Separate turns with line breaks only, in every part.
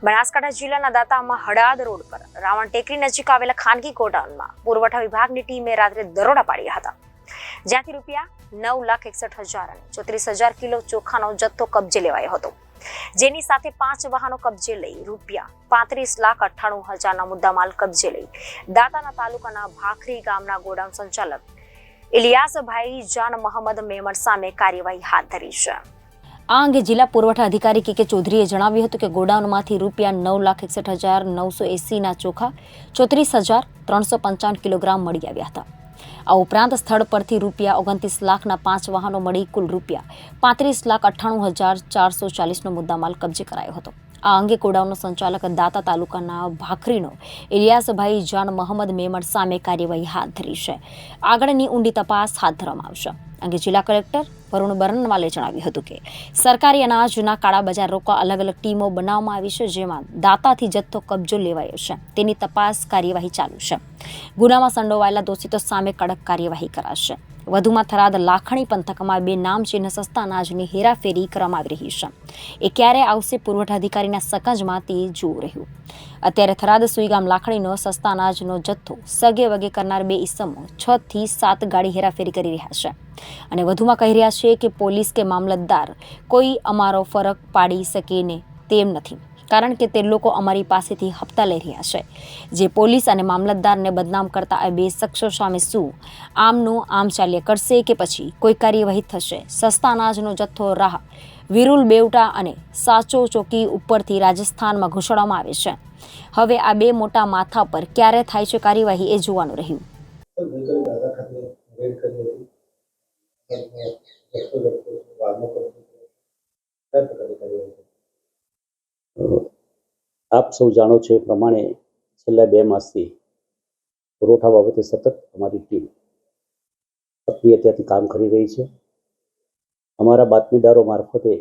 બનાસકાંઠા જિલ્લાના દાંતામાં હડાદ રોડ પર રાવણ ટેકરી નજીક આવેલા ખાનગી ગોડાઉનમાં પુરવઠા વિભાગની ટીમે રાત્રે દરોડા પાડ્યા હતા, જ્યાંથી ₹9,61,000 અને 34,000 કિલો ચોખાનો જથ્થો કબજે લેવાયો હતો, જેની સાથે 5 વાહનો કબજે લઈ ₹35,98,000ના મુદ્દામાલ કબજે લઈ દાંતાના તાલુકાના ભાખરી ગામના ગોડાઉન સંચાલક ઇલિયાસભાઈ જાન મોહમ્મદ મેમણ સામે કાર્યવાહી હાથ ધરી છે। આ અંગે જિલ્લા પુરવઠા અધિકારી કે ચૌધરીએ જણાવ્યું હતું કે ગોડાઉનમાંથી ₹9,61,980ના ચોખા 34,355 કિલોગ્રામ મળી આવ્યા હતા। આ ઉપરાંત સ્થળ પરથી ₹29 લાખના 5 વાહનો મળી કુલ ₹35,98,440નો મુદ્દામાલ કબજે કરાયો હતો। આ અંગે ગોડાઉનનો સંચાલક દાંતા તાલુકાના ભાખરીનો ઇલિયાસભાઈ જાન મોહમ્મદ મેમણ સામે કાર્યવાહી હાથ ધરી છે। આગળની ઊંડી તપાસ હાથ ધરવામાં આવશે। અંગે જિલ્લા કલેક્ટર વરુણ બરનવાલે જણાવ્યું હતું કે સરકારી અનાજના કાળા બજાર રોકવા અલગ અલગ ટીમો બનાવવામાં આવી છે, જેમાં દાંતાથી જથ્થો કબજો લેવાયો છે, તેની તપાસ કાર્યવાહી ચાલુ છે। ગુનામાં સંડોવાયેલા દોષિતો સામે કડક કાર્યવાહી કરાશે। વધુમાં થરાદ લાખણી પંથકમાં 2 નામચીન સસ્તા અનાજની હેરાફેરી કરવામાં આવી રહી છે। એ ક્યારે આવશે પુરવઠા અધિકારીના સકંજમાં તે જોવું રહ્યું। અત્યારે થરાદ સુઈગામ લાખણીનો સસ્તા અનાજનો જથ્થો સગે વગે કરનાર 2 ઈસમો 6 થી 7 ગાડી હેરાફેરી કરી રહ્યા છે અને વધુમાં કહી રહ્યા છે કે પોલીસ કે મામલતદાર કોઈ અમારો ફરક પાડી શકે ને તેમ નથી, કારણ કે તે લોકો અમારી પાસેથી હપ્તા લઈ રહ્યા છે। જે પોલીસ અને મામલતદારને બદનામ કરતા આ 2 શખ્સો સામે શું આમનું આમ ચાલ્યા કરશે કે પછી કોઈ કાર્યવાહી થશે? સસ્તા અનાજનો જથ્થો રાહ વિરુલ બેવટા અને સાચો ચોકી ઉપરથી રાજસ્થાનમાં ઘૂસડવામાં આવે છે। હવે આ 2 મોટા માથા પર ક્યારે થાય છે કાર્યવાહી એ જોવાનું રહ્યું।
આપ સૌ જાણો છો એ પ્રમાણે છેલ્લા 2 માસથી પુરવઠા બાબતે સતત અમારી ટીમ સક્રિયતાથી કામ કરી રહી છે। અમારા બાતમીદારો મારફતે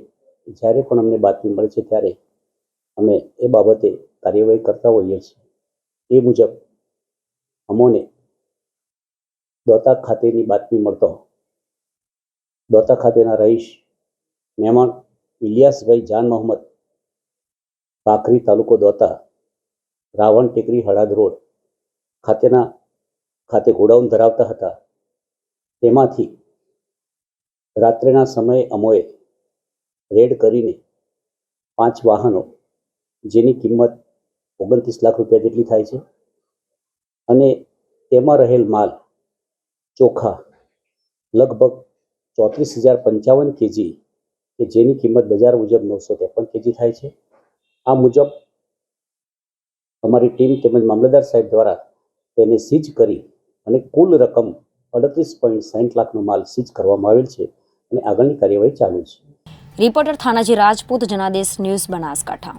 જ્યારે પણ અમને બાતમી મળે છે ત્યારે અમે એ બાબતે કાર્યવાહી કરતા હોઈએ છીએ। એ મુજબ અમોને દોતા ખાતેની બાતમી મળતો દોતા ખાતેના રહીશ મેમણ ઇલિયાસભાઈ જાન મોહમ્મદ ભાખરી તાલુકો દોતા રાવણ ટેકરી હડાદ રોડ ખાતે ગોડાઉન ધરાવતા હતા। તેમાંથી રાત્રેના સમયે અમોએ રેડ કરીને 5 વાહનો જેની કિંમત 29 લાખ રૂપિયા જેટલી થાય છે અને તેમાં રહેલ માલ ચોખા લગભગ 34,055 કેજી કે જેની કિંમત બજાર મુજબ 953 કેજી થાય છે। આ મુજબ અમારી ટીમ તેમજ મામલતદાર સાહેબ દ્વારા તેને સીઝ કરી અને કુલ રકમ 38.60 લાખનો માલ સીઝ કરવામાં આવેલ છે અને આગળની કાર્યવાહી ચાલુ છે।
Reporter Thanaji Rajput, Janadesh news, Banaskantha.